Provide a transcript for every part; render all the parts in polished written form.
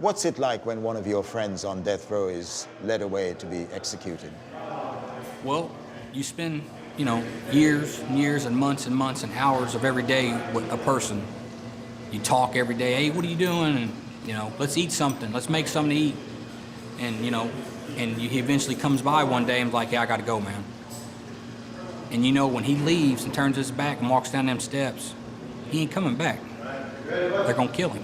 What's it like when one of your friends on death row is led away to be executed? Well, you spend, years and years and months and hours of every day with a person. You talk every day, hey, what are you doing? And, let's eat something, let's make something to eat. And, he eventually comes by one day and is like, yeah, I gotta go, man. And when he leaves and turns his back and walks down them steps, he ain't coming back. They're gonna kill him.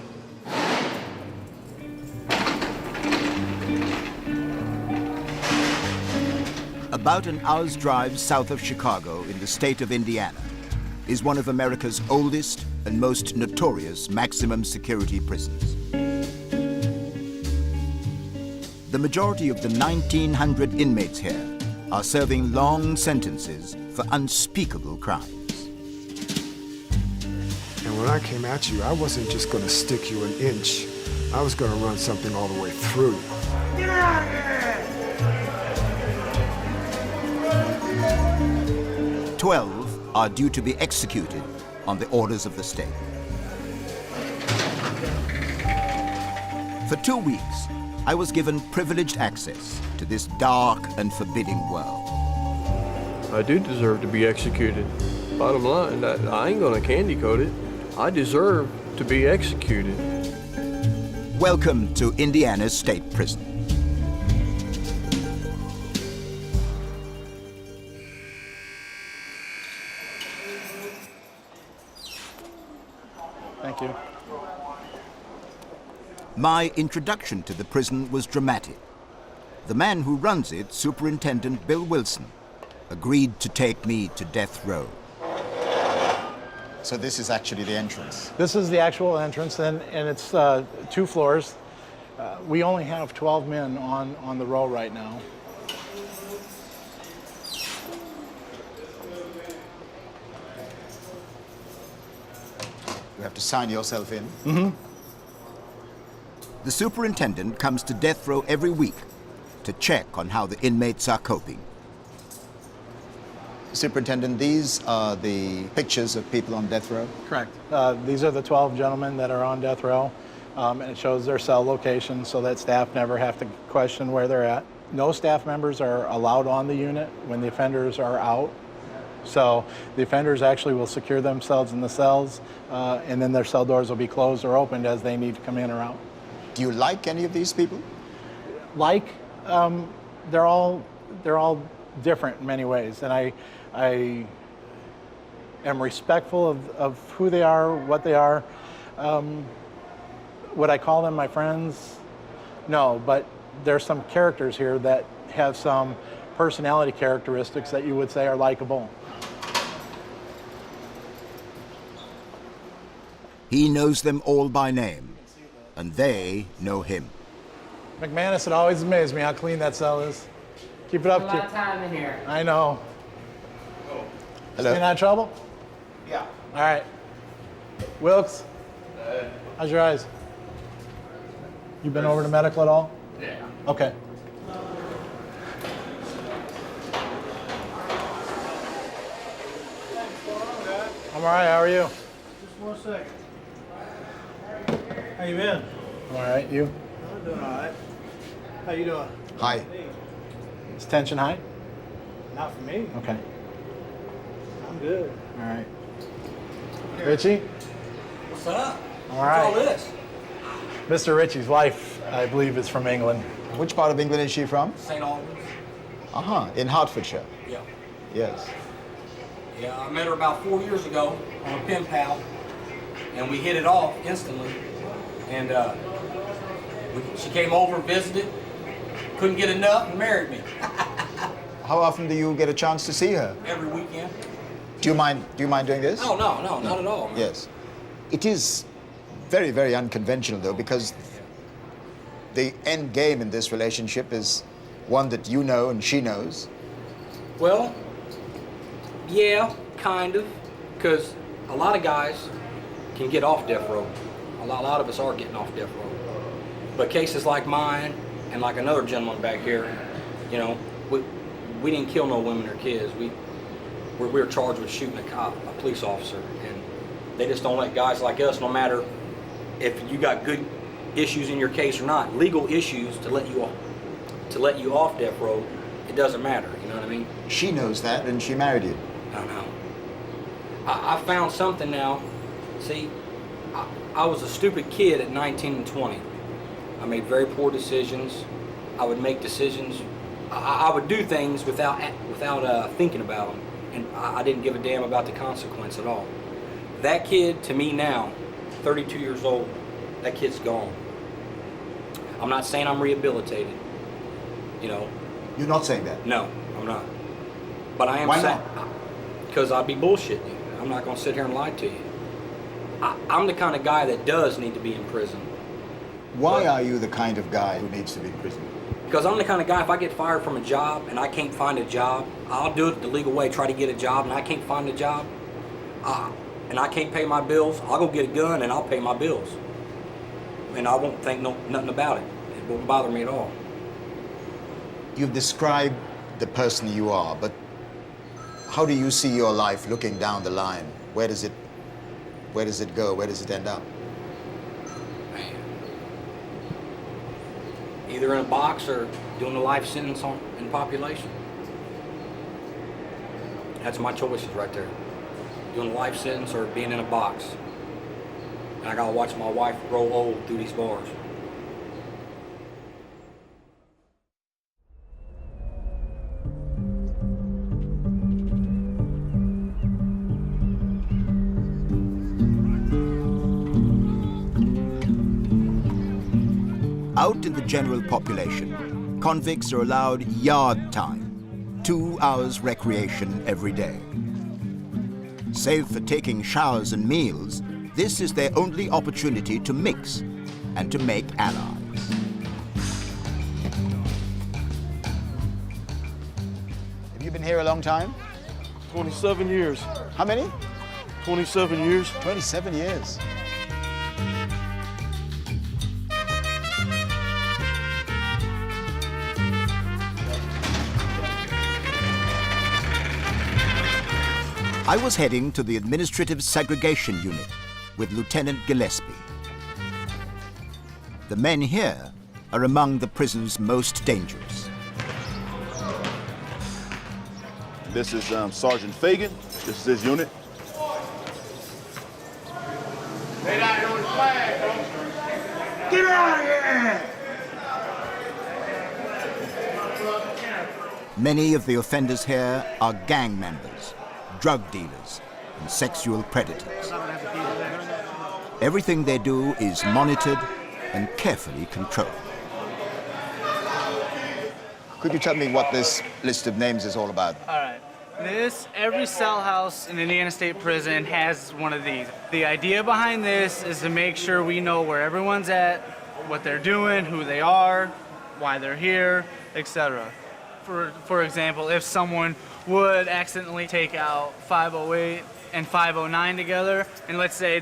About an hour's drive south of Chicago in the state of Indiana is one of America's oldest and most notorious maximum security prisons. The majority of the 1,900 inmates here are serving long sentences for unspeakable crimes. And when I came at you, I wasn't just going to stick you an inch. I was going to run something all the way through you. Get out of here! 12 are due to be executed on the orders of the state. For 2 weeks, I was given privileged access to this dark and forbidding world. I do deserve to be executed. Bottom line, I ain't gonna candy coat it. I deserve to be executed. Welcome to Indiana's state prison. Thank you. My introduction to the prison was dramatic. The man who runs it, Superintendent Bill Wilson, agreed to take me to death row. So this is actually the entrance. This is the actual entrance, and it's 2 floors. We only have 12 men on the row right now. You have to sign yourself in. Mm-hmm. The superintendent comes to death row every week to check on how the inmates are coping. Superintendent, these are the pictures of people on death row? Correct. These are the 12 gentlemen that are on death row, and it shows their cell location so that staff never have to question where they're at. No staff members are allowed on the unit when the offenders are out. So the offenders actually will secure themselves in the cells, and then their cell doors will be closed or opened as they need to come in or out. Do you like any of these people? They're all different in many ways, and I am respectful of who they are, what they are. Would I call them my friends? No, but there's some characters here that have some personality characteristics that you would say are likable. He knows them all by name, and they know him. McManus, it always amazes me how clean that cell is. Keep it up. A lot of time in here. I know. Hello. Staying out of trouble? Yeah. All right. Wilkes, how's your eyes? You been over to medical at all? Yeah. Okay. I'm all right. How are you? Just 1 second. How you been? I'm all right. You? I'm doing all right. How you doing? Hi. Is tension high? Not for me. Okay. I'm good. All right. Richie? What's up? All right. What's all this? Mr. Ritchie's wife, I believe, is from England. Which part of England is she from? St. Albans. In Hertfordshire. Yeah. Yes. Yeah, I met her about 4 years ago on a pen pal, and we hit it off instantly. And she came over and visited, couldn't get enough, and married me. How often do you get a chance to see her? Every weekend. Do you mind doing this? Oh, no, not at all. Man. Yes. It is very, very unconventional, though, because the end game in this relationship is one that you know and she knows. Well, yeah, kind of, because a lot of guys can get off death row. A lot of us are getting off death row. But cases like mine and like another gentleman back here, we didn't kill no women or kids. We were charged with shooting a cop, a police officer, and they just don't let guys like us, no matter if you got good issues in your case or not. Legal issues to let you off death row, it doesn't matter. You know what I mean? She knows that, and she married you. I know. I found something now. See, I was a stupid kid at 19 and 20. I made very poor decisions. I would make decisions. I would do things without thinking about them, and I didn't give a damn about the consequence at all. That kid, to me now, 32 years old, that kid's gone. I'm not saying I'm rehabilitated. You know. You're not saying that? No, I'm not. But I am Why saying, not? because I'd be bullshitting you. I'm not going to sit here and lie to you. I'm the kind of guy that does need to be in prison. Why are you the kind of guy who needs to be in prison? Because I'm the kind of guy, if I get fired from a job and I can't find a job, I'll do it the legal way, try to get a job, and I can't find a job, and I can't pay my bills, I'll go get a gun and I'll pay my bills. And I won't think nothing about it. It won't bother me at all. You've described the person you are, but how do you see your life looking down the line? Where does it go? Where does it end up? Either in a box or doing a life sentence in population. That's my choices right there. Doing a life sentence or being in a box. And I gotta watch my wife grow old through these bars. Out in the general population, convicts are allowed yard time, 2 hours recreation every day. Save for taking showers and meals, this is their only opportunity to mix and to make allies. Have you been here a long time? 27 years. How many? 27 years. 27 years. I was heading to the Administrative Segregation Unit with Lieutenant Gillespie. The men here are among the prison's most dangerous. This is Sergeant Fagan. This is his unit. Get out of here! Many of the offenders here are gang members, drug dealers, and sexual predators. Everything they do is monitored and carefully controlled. Could you tell me what this list of names is all about? All right. Every cell house in Indiana State Prison has one of these. The idea behind this is to make sure we know where everyone's at, what they're doing, who they are, why they're here, etc. For example, if someone would accidentally take out 508 and 509 together, and let's say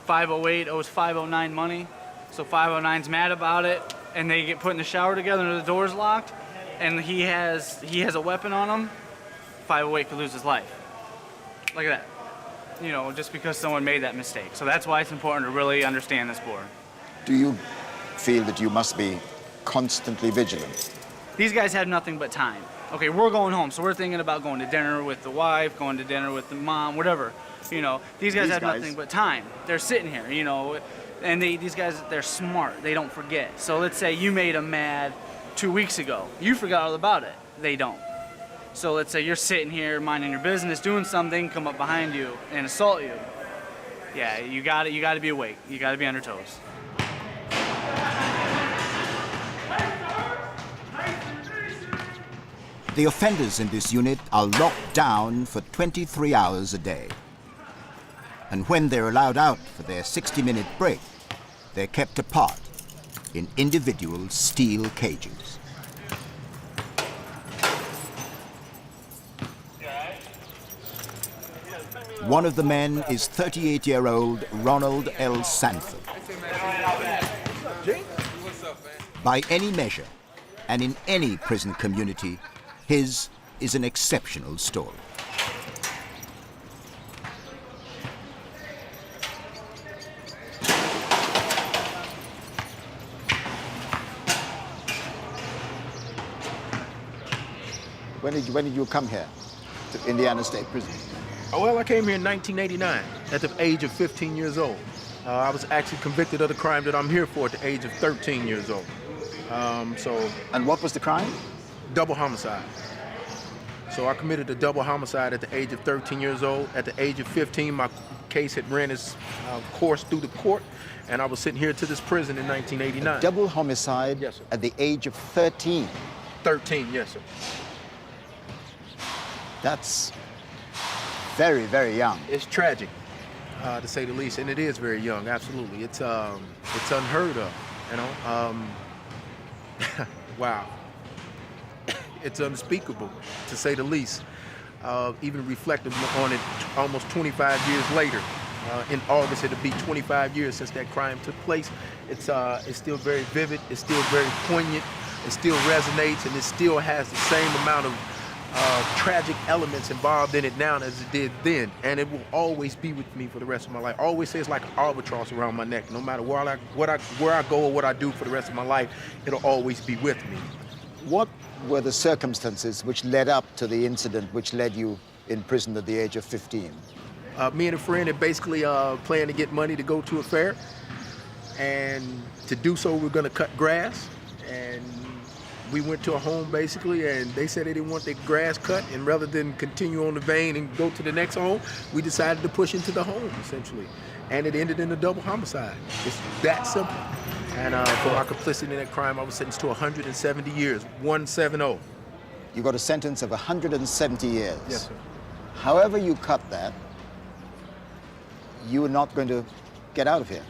508 owes 509 money, so 509's mad about it, and they get put in the shower together and the door's locked, and he has a weapon on him, 508 could lose his life. Like that. Just because someone made that mistake. So that's why it's important to really understand this board. Do you feel that you must be constantly vigilant? These guys have nothing but time. Okay, we're going home, so we're thinking about going to dinner with the wife, going to dinner with the mom, whatever. These guys have nothing but time. They're sitting here, and these guys, they're smart. They don't forget. So let's say you made them mad 2 weeks ago. You forgot all about it. They don't. So let's say you're sitting here minding your business, doing something, come up behind you and assault you. Yeah, you got to be awake. You got to be on your toes. The offenders in this unit are locked down for 23 hours a day. And when they're allowed out for their 60-minute break, they're kept apart in individual steel cages. One of the men is 38-year-old Ronald L. Sanford. By any measure, and in any prison community, his is an exceptional story. When did you come here to Indiana State Prison? Oh, well, I came here in 1989 at the age of 15 years old. I was actually convicted of the crime that I'm here for at the age of 13 years old. And what was the crime? Double homicide. So I committed a double homicide at the age of 13 years old. At the age of 15, my case had ran its course through the court, and I was sitting here to this prison in 1989. Double homicide, yes, sir. At the age of 13. 13, yes, sir. That's very, very young. It's tragic, to say the least, and it is very young. Absolutely, it's unheard of. You know, wow. It's unspeakable, to say the least. Even reflecting on it almost 25 years later. In August, it'll be 25 years since that crime took place. It's still very vivid. It's still very poignant. It still resonates, and it still has the same amount of tragic elements involved in it now as it did then. And it will always be with me for the rest of my life. I always say it's like an albatross around my neck. No matter where I go or what I do for the rest of my life, it'll always be with me. What were the circumstances which led up to the incident which led you in prison at the age of 15? Me and a friend had basically planned to get money to go to a fair. And to do so, we're going to cut grass. And we went to a home, basically, and they said they didn't want their grass cut. And rather than continue on the vein and go to the next home, we decided to push into the home, essentially. And it ended in a double homicide. It's that simple. And for our complicity in that crime, I was sentenced to 170 years, 170. You got a sentence of 170 years. Yes, sir. However you cut that, you are not going to get out of here.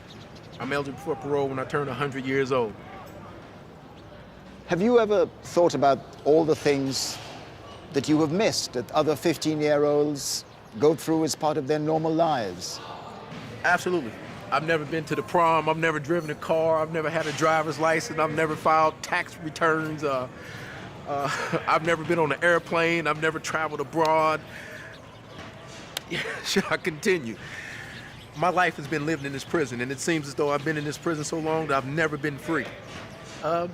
I'm eligible for parole when I turn 100 years old. Have you ever thought about all the things that you have missed that other 15-year-olds go through as part of their normal lives? Absolutely. I've never been to the prom. I've never driven a car. I've never had a driver's license. I've never filed tax returns. I've never been on an airplane. I've never traveled abroad. Should I continue? My life has been lived in this prison, and it seems as though I've been in this prison so long that I've never been free.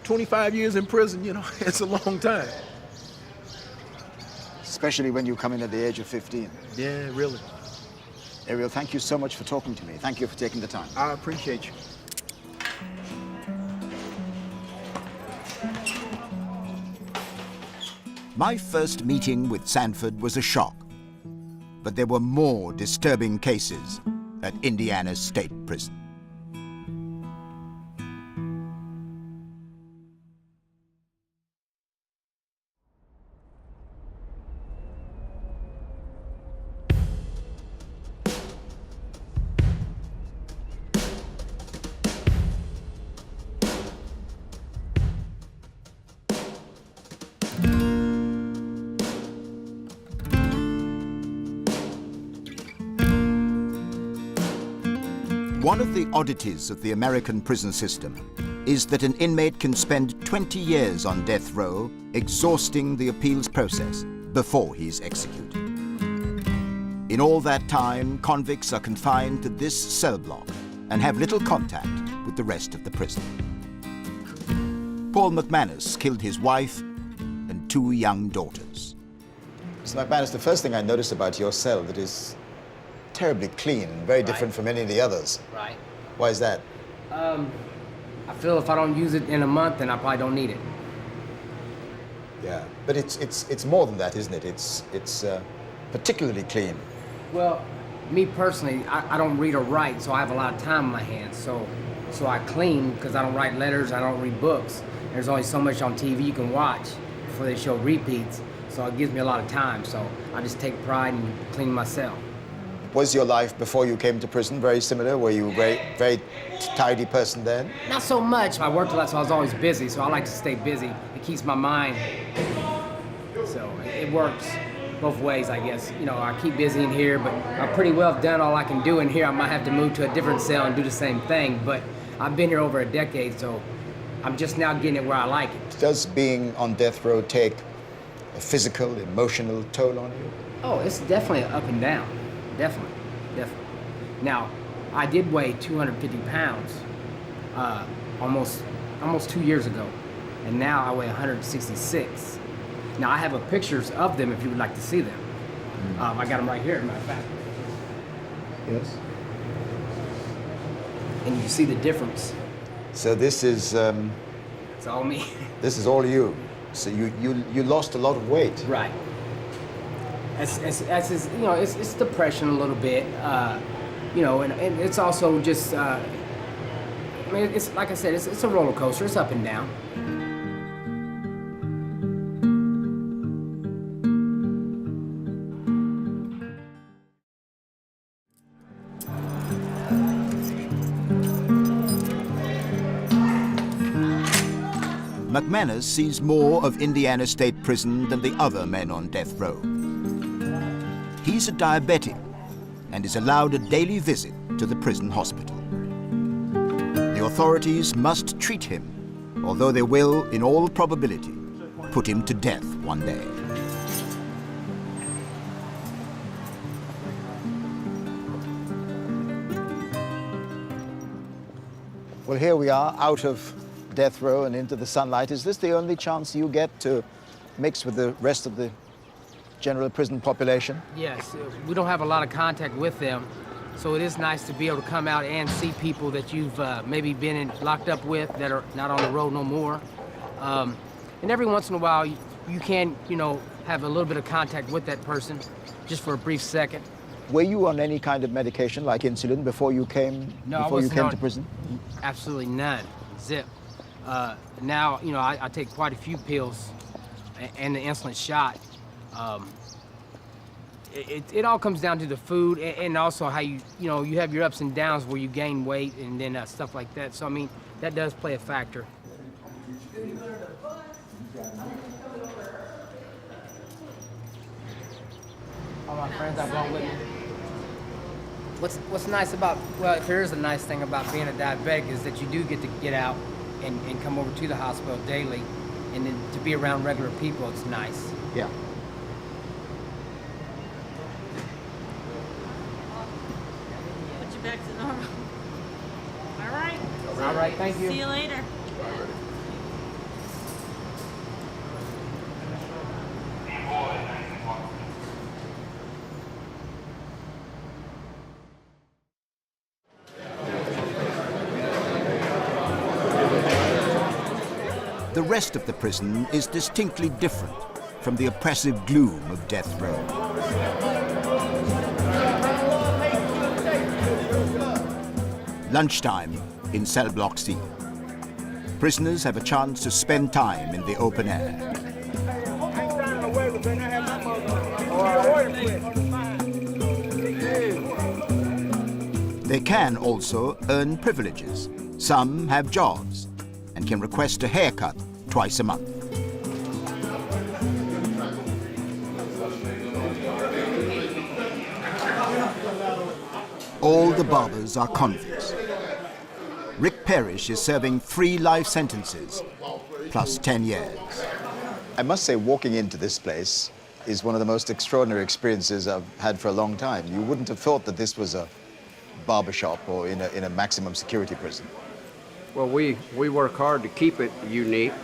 25 years in prison, you know, it's a long time. Especially when you come in at the age of 15. Yeah, really. Ariel, thank you so much for talking to me. Thank you for taking the time. I appreciate you. My first meeting with Sanford was a shock, but there were more disturbing cases at Indiana State Prison. One of the oddities of the American prison system is that an inmate can spend 20 years on death row exhausting the appeals process before he's executed. In all that time, convicts are confined to this cell block and have little contact with the rest of the prison. Paul McManus killed his wife and 2 young daughters. Mr. McManus, the first thing I noticed about your cell that is terribly clean, very different from any of the others. Right. Why is that? I feel if I don't use it in a month, then I probably don't need it. Yeah, but it's more than that, isn't it? It's particularly clean. Well, me personally, I don't read or write, so I have a lot of time on my hands. So I clean because I don't write letters, I don't read books. There's only so much on TV you can watch before they show repeats, so it gives me a lot of time. So I just take pride in cleaning my cell. Was your life before you came to prison very similar? Were you a very tidy person then? Not so much. I worked a lot, so I was always busy, so I like to stay busy. It keeps my mind, so it works both ways, I guess. You know, I keep busy in here, but I've pretty well done all I can do in here. I might have to move to a different cell and do the same thing, but I've been here over a decade, so I'm just now getting it where I like it. Does being on death row take a physical, emotional toll on you? Oh, it's definitely up and down. Definitely. Now, I did weigh 250 pounds almost 2 years ago, and now I weigh 166. Now, I have pictures of them if you would like to see them. I got them right here, as a matter of fact. Yes. And you see the difference. So this is It's all me. this is all you. So you lost a lot of weight. Right. It's you know, it's depression a little bit, you know, and it's also just, I mean, it's like I said, it's a roller coaster. It's up and down. McManus sees more of Indiana State Prison than the other men on death row. He's a diabetic and is allowed a daily visit to the prison hospital. The authorities must treat him, although they will, in all probability, put him to death one day. Well, here we are, out of death row and into the sunlight. Is this the only chance you get to mix with the rest of the general prison population? Yes, we don't have a lot of contact with them, so it is nice to be able to come out and see people that you've maybe been locked up with that are not on the road no more. And every once in a while, you can, you know, have a little bit of contact with that person, just for a brief second. Were you on any kind of medication, like insulin, before you came? No, before I you wasn't came on to prison? Absolutely none. Zip. Now, you know, I take quite a few pills and the insulin shot. It all comes down to the food and also how you know, you have your ups and downs where you gain weight and then stuff like that. So, I mean, that does play a factor. All my friends I brought with me. What's nice about, well, if there is a nice thing about being a diabetic is that you do get to get out and come over to the hospital daily, and then to be around regular people, it's nice. Yeah. Put you back to normal. All right. All right, thank you. See you later. The rest of the prison is distinctly different from the oppressive gloom of death row. Lunchtime in cell block C. Prisoners have a chance to spend time in the open air. They can also earn privileges. Some have jobs and can request a haircut twice a month. All the barbers are convicts. Rick Parrish is serving 3 life sentences, plus 10 years. I must say, walking into this place is one of the most extraordinary experiences I've had for a long time. You wouldn't have thought that this was a barbershop or in a maximum security prison. Well, we work hard to keep it unique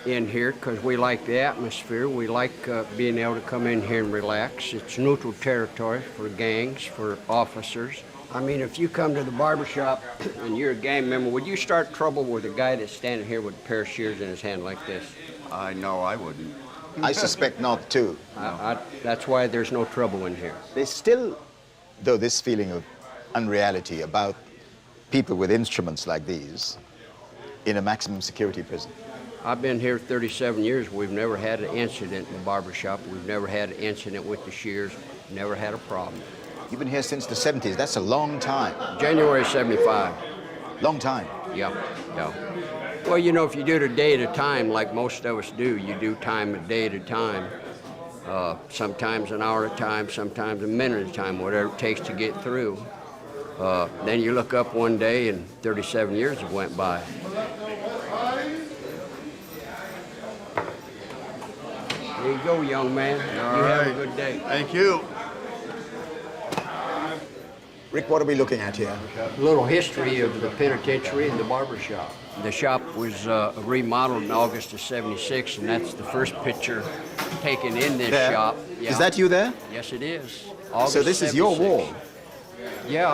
in here because we like the atmosphere. We like being able to come in here and relax. It's neutral territory for gangs, for officers. I mean, if you come to the barbershop and you're a gang member, would you start trouble with a guy that's standing here with a pair of shears in his hand like this? No, I wouldn't. I suspect not, too. That's why there's no trouble in here. There's still, though, this feeling of unreality about people with instruments like these in a maximum security prison. I've been here 37 years. We've never had an incident in the barbershop. We've never had an incident with the shears. Never had a problem. You've been here since the 70s. That's a long time. January 75. Long time. Yeah. Well, you know, if you do it a day at a time, like most of us do, you do time a day at a time. Sometimes an hour at a time, sometimes a minute at a time, whatever it takes to get through. Then you look up one day and 37 years have went by. There you go, young man. All you right. have a good day. Thank you. Rick, what are we looking at here? A little history of the penitentiary and the barber shop. The shop was remodeled in August of '76, and that's the first picture taken in this There. shop. Is that you there? Yes, it is. So this is your 76. wall. Yeah,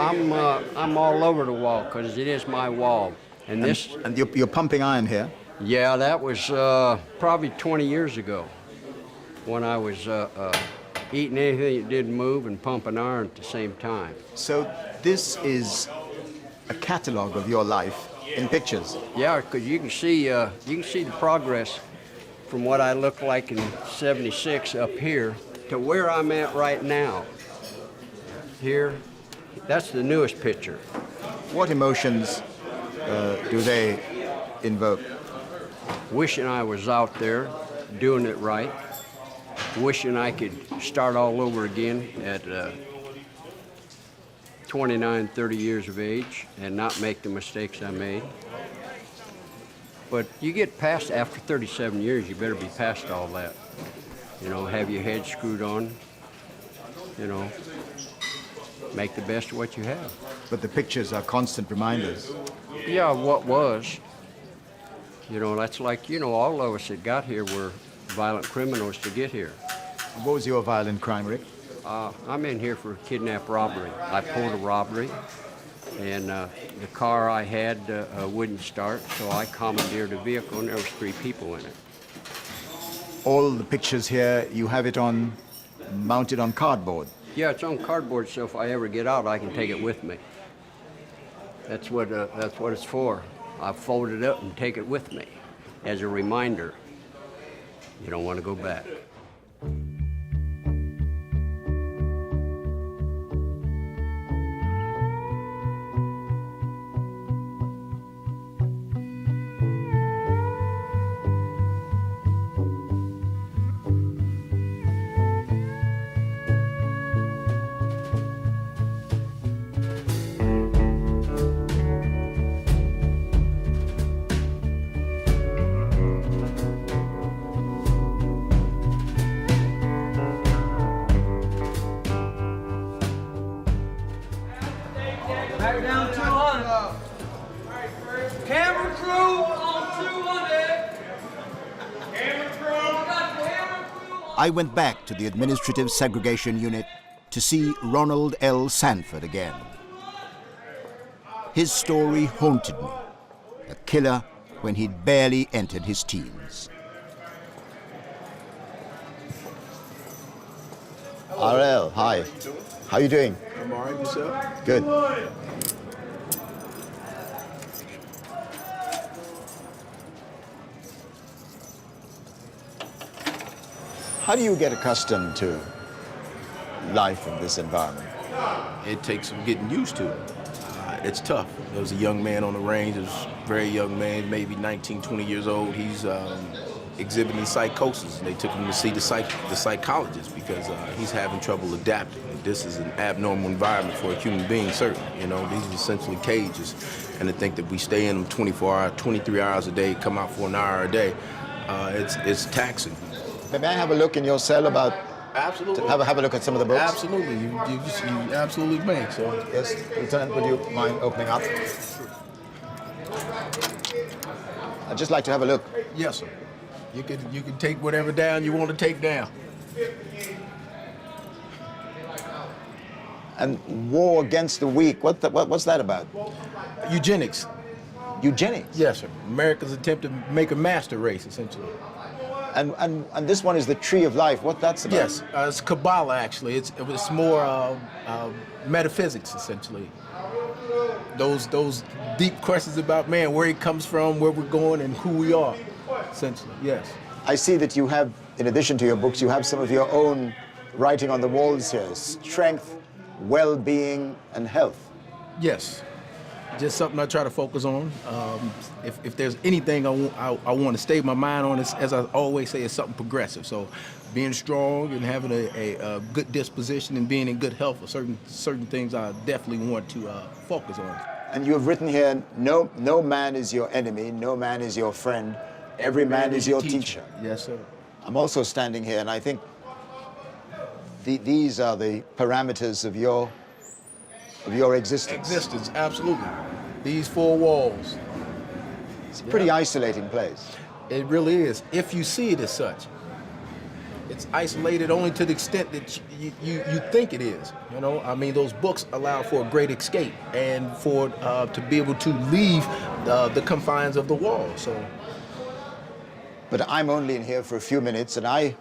I'm all over the wall because it is my wall. And this. And you're pumping iron here? Yeah, that was probably 20 years ago when I was eating anything that didn't move and pumping iron at the same time. So this is a catalog of your life in pictures. Yeah, because you can see the progress from what I looked like in '76 up here to where I'm at right now. Here, that's the newest picture. What emotions do they invoke? Wishing I was out there doing it right. Wishing I could start all over again at 29, 30 years of age and not make the mistakes I made. But you get past, after 37 years, you better be past all that. You know, have your head screwed on, you know, make the best of what you have. But the pictures are constant reminders. Yeah, what was. You know, that's like, you know, all of us that got here were violent criminals to get here. What was your violent crime, Rick? I'm in here for kidnap robbery. I pulled a robbery, and the car I had wouldn't start, so I commandeered a vehicle, and there was 3 people in it. All the pictures here, you have it on, mounted on cardboard. Yeah, it's on cardboard, so if I ever get out, I can take it with me. That's what it's for. I fold it up and take it with me as a reminder. You don't want to go back. Back down 200. Camera crew on 200. Camera crew. I went back to the administrative segregation unit to see Ronald L. Sanford again. His story haunted me. A killer when he'd barely entered his teens. RL, hi. How you doing? I'm all right, yourself? Good. How do you get accustomed to life in this environment? It takes some getting used to. It's tough. There was a young man on the range, there was a very young man, maybe 19, 20 years old. He's exhibiting psychosis, and they took him to see the psychologist because he's having trouble adapting. This is an abnormal environment for a human being, certainly. You know, these are essentially cages, and to think that we stay in them 24 hours, 23 hours a day, come out for an hour a day, it's taxing. May I have a look in your cell about? Absolutely. Have a look at some of the books? Absolutely. You absolutely may. So. Yes, Lieutenant, would you mind opening up? I'd just like to have a look. Yes, sir. You can take whatever down you want to take down. And war against the weak, what's that about? Eugenics. Eugenics? Yes, sir. America's attempt to make a master race, essentially. And this one is the tree of life. What that's about? Yes, it's Kabbalah, actually. It's more metaphysics, essentially. Those deep questions about man, where he comes from, where we're going, and who we are, essentially, yes. I see that you have, in addition to your books, you have some of your own writing on the walls here. Strength, well-being, and health. Yes. Just something I try to focus on. If there's anything I want to stay my mind on, as I always say, is something progressive. So being strong and having a good disposition and being in good health are certain things I definitely want to focus on. And you have written here, no man is your enemy, no man is your friend, every man is your teacher. Yes, sir. I'm also standing here, and I think these are the parameters of your of your existence. Existence, absolutely. These four walls. It's a pretty isolating place. It really is, if you see it as such. It's isolated only to the extent that you think it is. You know, I mean, those books allow for a great escape and for to be able to leave the confines of the wall. So, but I'm only in here for a few minutes, and I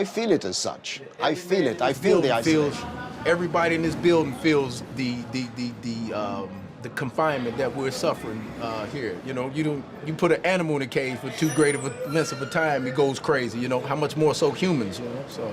feel it as such. I feel it. I feel the isolation. Everybody in this building feels the confinement that we're suffering here. You know, you put an animal in a cage for too great of a length of a time, it goes crazy. You know, how much more so humans? You know, so.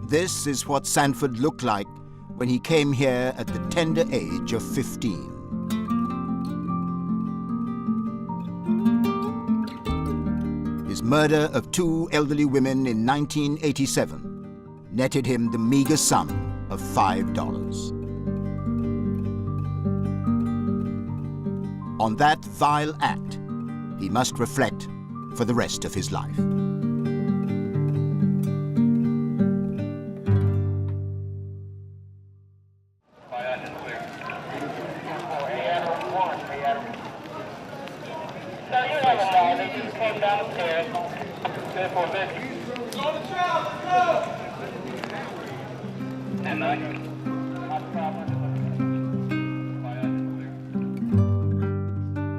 This is what Sanford looked like when he came here at the tender age of 15. His murder of 2 elderly women in 1987 netted him the meager sum of $5. On that vile act, he must reflect for the rest of his life.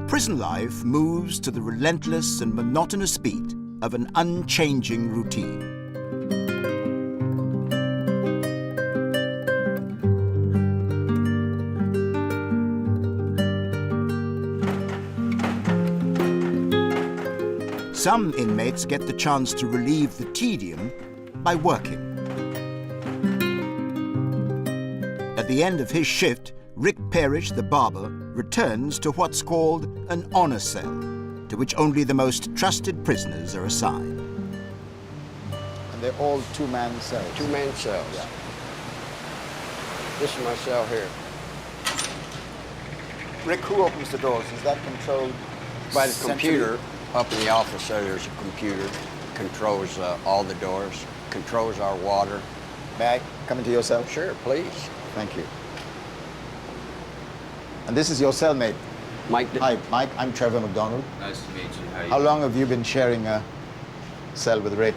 Prison life moves to the relentless and monotonous beat of an unchanging routine. Some inmates get the chance to relieve the tedium by working. At the end of his shift, Rick Parrish, the barber, returns to what's called an honor cell, to which only the most trusted prisoners are assigned. And they're all two-man cells? Two-man cells. Yeah. This is my cell here. Rick, who opens the doors? Is that controlled By the computer. Up in the office there's a computer, controls all the doors, controls our water. May I come into your cell? Sure, please. Thank you. And this is your cellmate? Mike. Hi, Mike. I'm Trevor McDonald. Nice to meet you. How long have you been sharing a cell with Rick?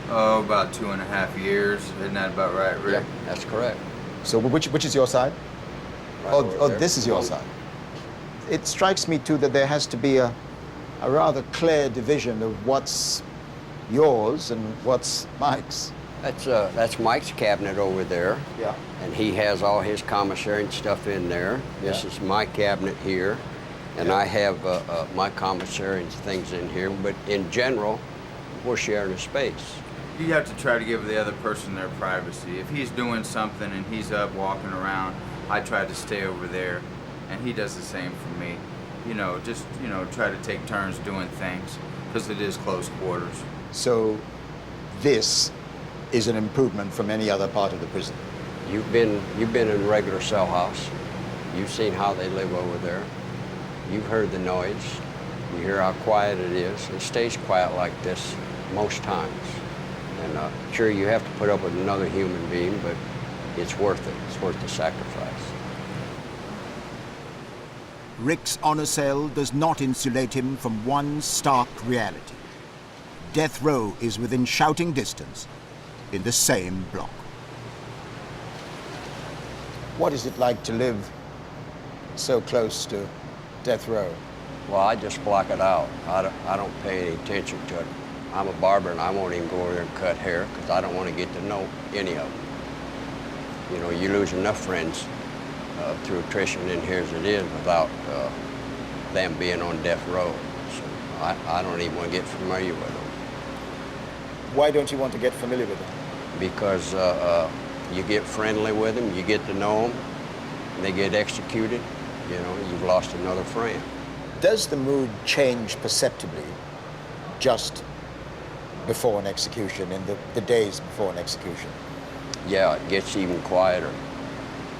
Oh, about 2.5 years. Isn't that about right, Rick? Yep, that's correct. So which is your side? Right oh, there. This is your side. It strikes me, too, that there has to be a rather clear division of what's yours and what's Mike's. That's Mike's cabinet over there. Yeah. And he has all his commissary and stuff in there. This is my cabinet here. And Yeah. I have my commissary and things in here. But in general, we're sharing a space. You have to try to give the other person their privacy. If he's doing something and he's up walking around, I try to stay over there. And he does the same for me. You know, just, try to take turns doing things, because it is close quarters. So this is an improvement from any other part of the prison. You've been in a regular cell house. You've seen how they live over there. You've heard the noise. You hear how quiet it is. It stays quiet like this most times. And sure, you have to put up with another human being, but it's worth it. It's worth the sacrifice. Rick's honor cell does not insulate him from one stark reality. Death row is within shouting distance in the same block. What is it like to live so close to death row? Well, I just block it out. I don't pay any attention to it. I'm a barber and I won't even go over there and cut hair because I don't want to get to know any of them. You know, you lose enough friends through attrition in here as it is without them being on death row. So I don't even want to get familiar with them. Why don't you want to get familiar with them? Because you get friendly with them, you get to know them, and they get executed, you know, you've lost another friend. Does the mood change perceptibly just before an execution, in the days before an execution? Yeah, it gets even quieter.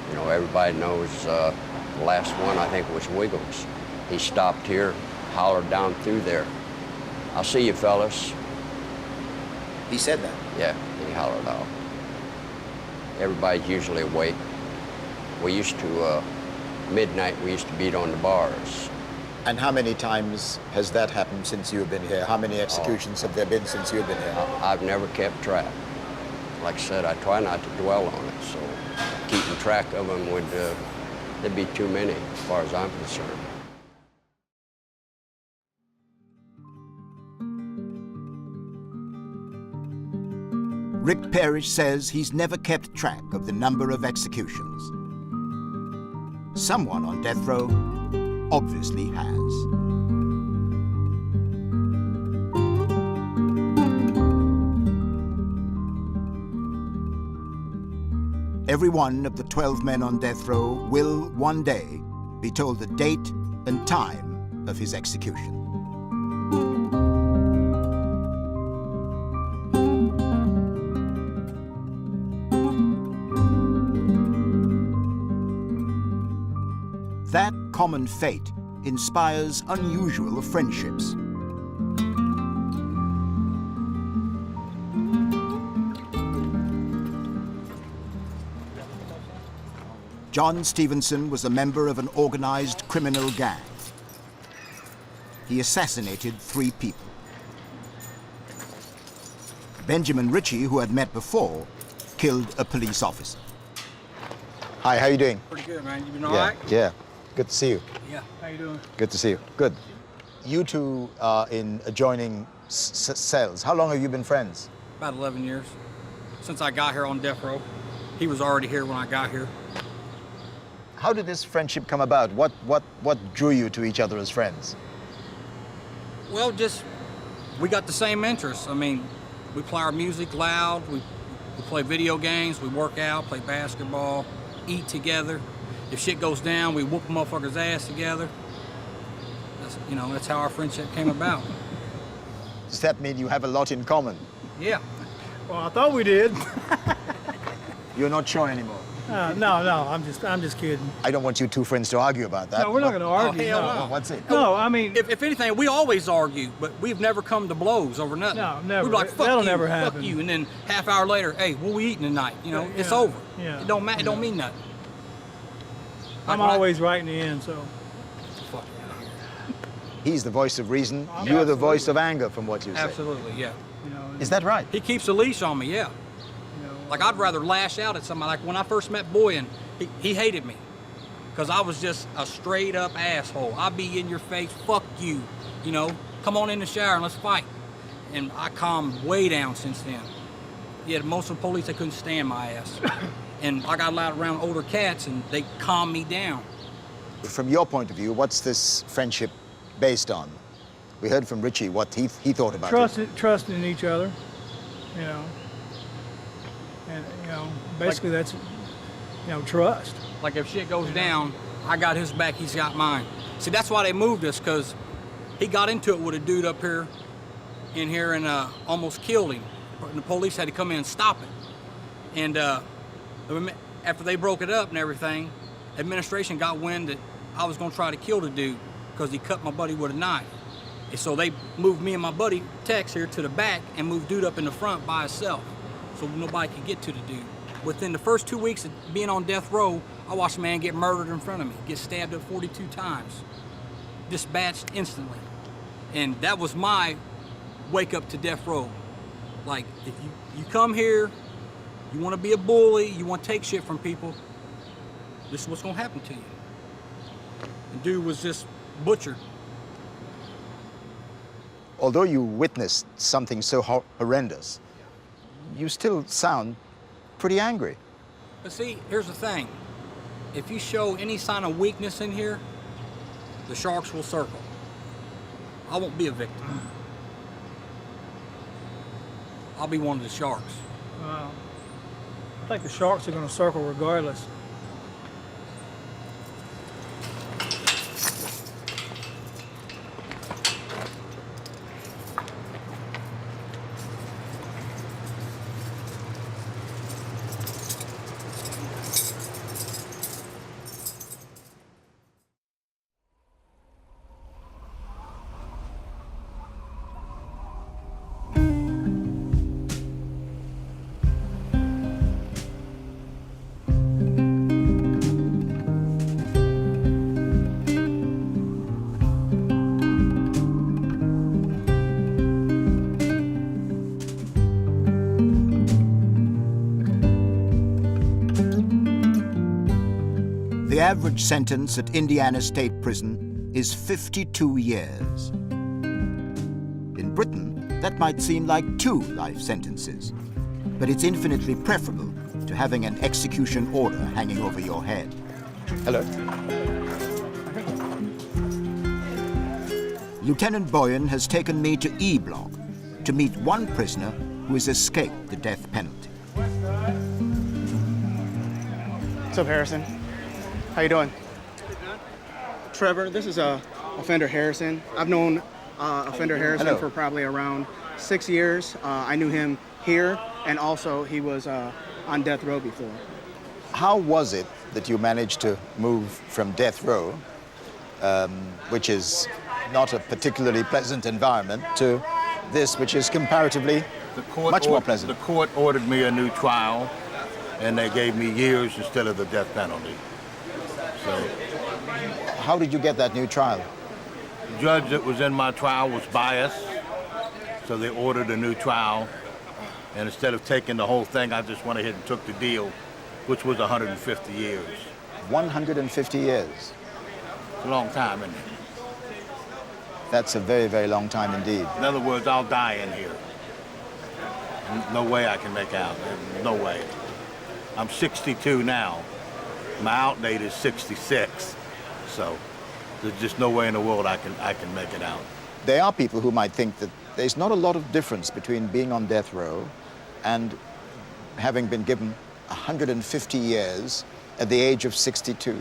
You know, everybody knows the last one, I think, was Wiggles. He stopped here, hollered down through there, "I'll see you, fellas." He said that? Yeah, he hollered out. Everybody's usually awake. We used to, midnight, we used to beat on the bars. And how many times has that happened since you've been here? How many executions have there been since you've been here? I've never kept track. Like I said, I try not to dwell on it, so keeping track of them would, there'd be too many as far as I'm concerned. Rick Parrish says he's never kept track of the number of executions. Someone on death row obviously has. Every one of the 12 men on death row will one day be told the date and time of his execution. That common fate inspires unusual friendships. John Stevenson was a member of an organized criminal gang. He assassinated 3 people. Benjamin Ritchie, who had met before, killed a police officer. Hi, how you doing? Pretty good, man. You been all right? Yeah, good to see you. Yeah. How you doing? Good to see you. Good. You two are in adjoining cells. How long have you been friends? About 11 years. Since I got here on death row. He was already here when I got here. How did this friendship come about? What drew you to each other as friends? Well, just, we got the same interests. I mean, we play our music loud, we play video games, we work out, play basketball, eat together. If shit goes down, we whoop a motherfucker's ass together. That's, you know, that's how our friendship came about. Does that mean you have a lot in common? Yeah. Well, I thought we did. You're not sure anymore? No, I'm just kidding. I don't want you two friends to argue about that. No, we're not going to argue. Oh, hell no. no. What's it? No, I mean... If anything, we always argue, but we've never come to blows over nothing. No, never. We'd be like, fuck That'll you, never fuck happen. you, and then half hour later, hey, what we eating tonight? You know, it's Yeah, over. yeah, It don't matter. It don't yeah. mean nothing. I'm Like, always right in the end, so... Fuck. He's the voice of reason. I'm You're the voice of anger, from what you say. Absolutely, yeah. You know, Is that right? He keeps a leash on me, yeah. you know, Like, I'd rather lash out at somebody. Like, when I first met Boyan, he hated me. Because I was just a straight-up asshole. I'd be in your face, fuck you, you know. Come on in the shower and let's fight. And I calmed way down since then. Yeah, most of the police, they couldn't stand my ass. And I got allowed around older cats, and they calmed me down. From your point of view, what's this friendship based on? We heard from Richie what he thought about it. trusting in each other, you know. And, you know, basically that's, you know, trust. Like, if shit goes down, I got his back, he's got mine. See, that's why they moved us, because he got into it with a dude up here, and almost killed him. And the police had to come in and stop it. And after they broke it up and everything, administration got wind that I was gonna try to kill the dude because he cut my buddy with a knife. And so they moved me and my buddy Tex here to the back and moved dude up in the front by himself, so nobody could get to the dude. Within the first 2 weeks of being on death row, I watched a man get murdered in front of me, get stabbed up 42 times, dispatched instantly. And that was my wake up to death row. Like, if you come here, you want to be a bully, you want to take shit from people, this is what's going to happen to you. The dude was just butchered. Although you witnessed something so horrendous, you still sound pretty angry. But see, here's the thing. If you show any sign of weakness in here, the sharks will circle. I won't be a victim. I'll be one of the sharks. I think the sharks are going to circle regardless. average sentence at Indiana State Prison is 52 years. In Britain, that might seem like 2 life sentences, but it's infinitely preferable to having an execution order hanging over your head. Hello. Lieutenant Boyan has taken me to E Block to meet one prisoner who has escaped the death penalty. What's up, Harrison? How you doing? Trevor, this is Offender Harrison. I've known Offender Harrison Hello. for probably around 6 years. I knew him here, and also he was on death row before. How was it that you managed to move from death row, which is not a particularly pleasant environment, to this, which is comparatively much more pleasant? The court ordered me a new trial, and they gave me years instead of the death penalty. So, how did you get that new trial? The judge that was in my trial was biased, so they ordered a new trial. And instead of taking the whole thing, I just went ahead and took the deal, which was 150 years. 150 years? It's a long time, isn't it? That's a very, very long time indeed. In other words, I'll die in here. No way I can make out. No way. I'm 62 now. My out date is 66. So there's just no way in the world I can make it out. There are people who might think that there's not a lot of difference between being on death row and having been given 150 years at the age of 62.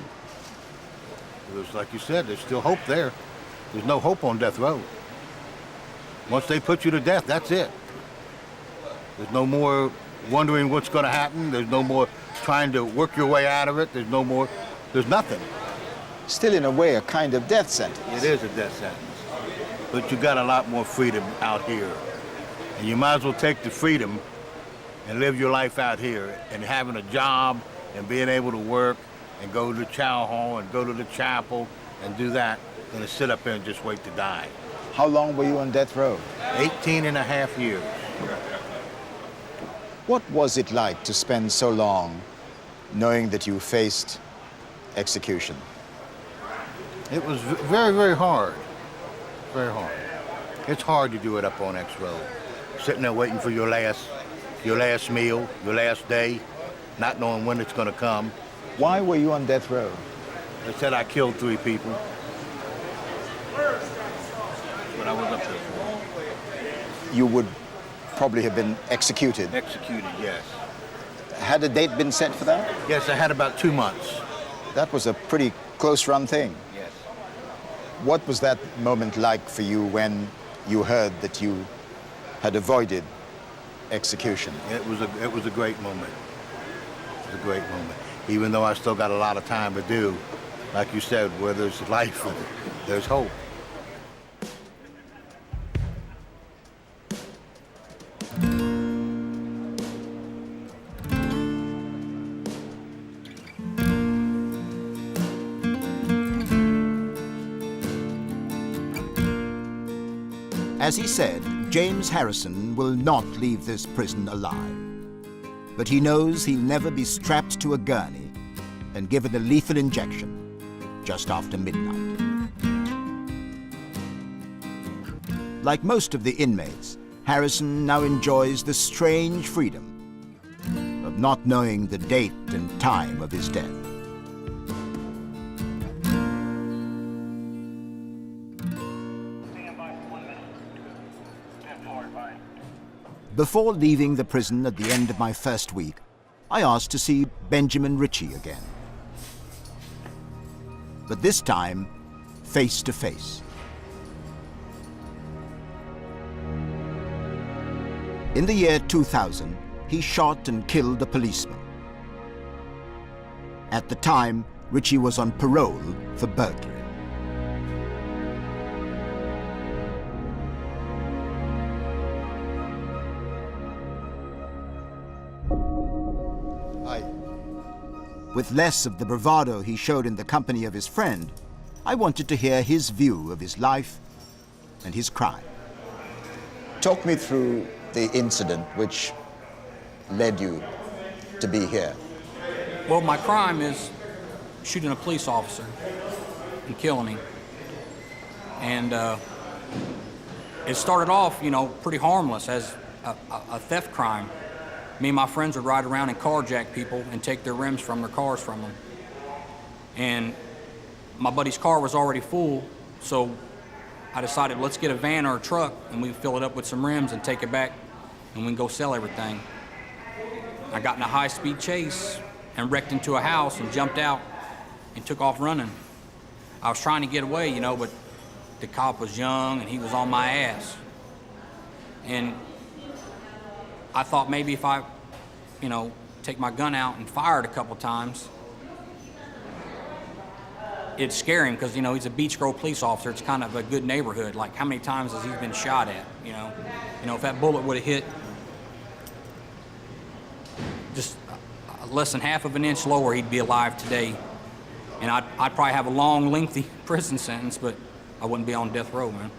It's like you said, there's still hope there. There's no hope on death row. Once they put you to death, that's it. There's no more wondering what's going to happen. There's no more trying to work your way out of it. There's no more, there's nothing. Still, in a way, a kind of death sentence. It is a death sentence. But you got a lot more freedom out here. And you might as well take the freedom and live your life out here, and having a job and being able to work and go to the chow hall and go to the chapel and do that than to sit up there and just wait to die. How long were you on death row? 18 and a half years. What was it like to spend so long knowing that you faced execution? It was very, very hard. Very hard. It's hard to do it up on X row. Sitting there waiting for your last meal, your last day, not knowing when it's going to come. Why were you on death row? They said I killed 3 people. But I was up there for. You would probably have been executed. Executed, yes. Had a date been set for that? Yes, I had about 2 months. That was a pretty close run thing. Yes. What was that moment like for you when you heard that you had avoided execution? It was a great moment. It was a great moment. Even though I still got a lot of time to do, like you said, where there's life, there's hope. As he said, James Harrison will not leave this prison alive. But he knows he'll never be strapped to a gurney and given a lethal injection just after midnight. Like most of the inmates, Harrison now enjoys the strange freedom of not knowing the date and time of his death. Before leaving the prison at the end of my first week, I asked to see Benjamin Ritchie again. But this time, face to face. In the year 2000, he shot and killed a policeman. At the time, Ritchie was on parole for burglary. With less of the bravado he showed in the company of his friend, I wanted to hear his view of his life and his crime. Talk me through the incident which led you to be here. Well, my crime is shooting a police officer and killing him. And it started off, pretty harmless as a theft crime. Me and my friends would ride around and carjack people and take their rims from their cars from them. And my buddy's car was already full, so I decided, let's get a van or a truck and we fill it up with some rims and take it back and we can go sell everything. I got in a high-speed chase and wrecked into a house and jumped out and took off running. I was trying to get away, but the cop was young and he was on my ass. And I thought maybe if I, take my gun out and fire it a couple times, it'd scare him because, he's a Beech Grove police officer. It's kind of a good neighborhood. Like, how many times has he been shot at, if that bullet would have hit just less than half of an inch lower, he'd be alive today. And I'd probably have a long, lengthy prison sentence, but I wouldn't be on death row, man.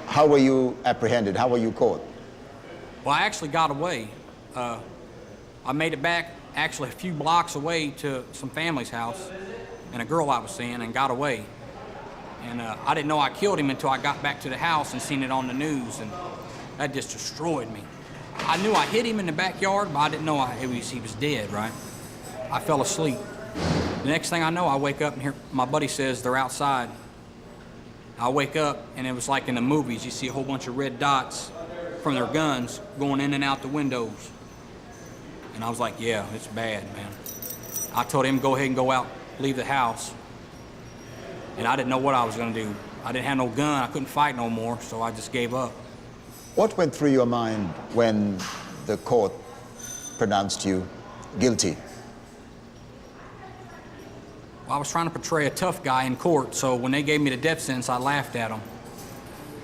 How were you apprehended? How were you caught? Well, I actually got away. I made it back actually a few blocks away to some family's house and a girl I was seeing and got away. And I didn't know I killed him until I got back to the house and seen it on the news, and that just destroyed me. I knew I hit him in the backyard, but I didn't know he was dead, right? I fell asleep. The next thing I know, I wake up and hear my buddy says they're outside. I wake up and it was like in the movies. You see a whole bunch of red dots from their guns going in and out the windows. And I was like, yeah, it's bad, man. I told him, go ahead and go out, leave the house. And I didn't know what I was gonna do. I didn't have no gun, I couldn't fight no more, so I just gave up. What went through your mind when the court pronounced you guilty? Well, I was trying to portray a tough guy in court, so when they gave me the death sentence, I laughed at them.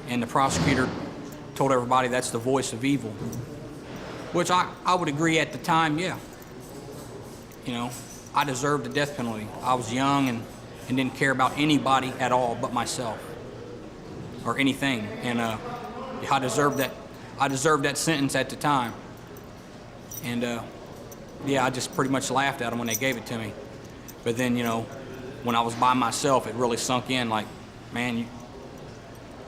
And the prosecutor told everybody that's the voice of evil, which I would agree at the time, yeah. I deserved the death penalty. I was young and didn't care about anybody at all but myself or anything. And I deserved that sentence at the time. And yeah, I just pretty much laughed at them when they gave it to me. But then, when I was by myself, it really sunk in like, man,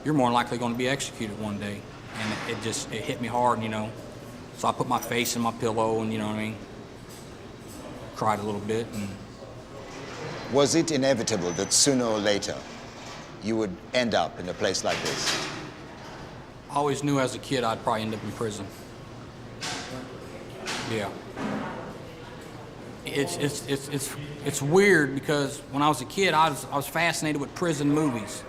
you're more likely going to be executed one day. And it hit me hard, So I put my face in my pillow and, cried a little bit. And Was it inevitable that sooner or later you would end up in a place like this? I always knew as a kid I'd probably end up in prison. Yeah. It's weird because when I was a kid, I was fascinated with prison movies.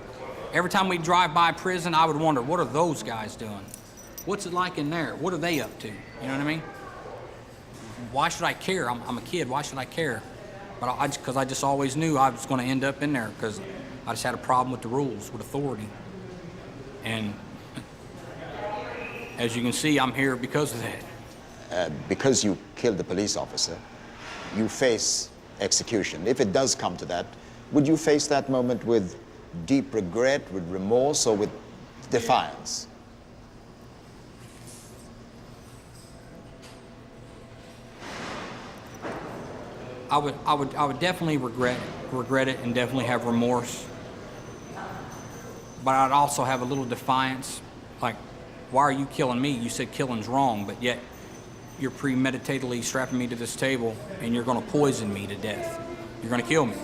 Every time we'd drive by prison, I would wonder, what are those guys doing? What's it like in there? What are they up to? You know what I mean? Why should I care? I'm a kid, why should I care? But because I just always knew I was gonna end up in there because I just had a problem with the rules, with authority. And as you can see, I'm here because of that. Because you killed the police officer, you face execution. If it does come to that, would you face that moment with deep regret, with remorse, or with defiance? I would definitely regret it and definitely have remorse. But I'd also have a little defiance, like, why are you killing me? You said killing's wrong, but yet you're premeditatedly strapping me to this table and you're gonna poison me to death. You're gonna kill me.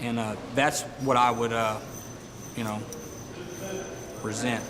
And that's what I would, resent.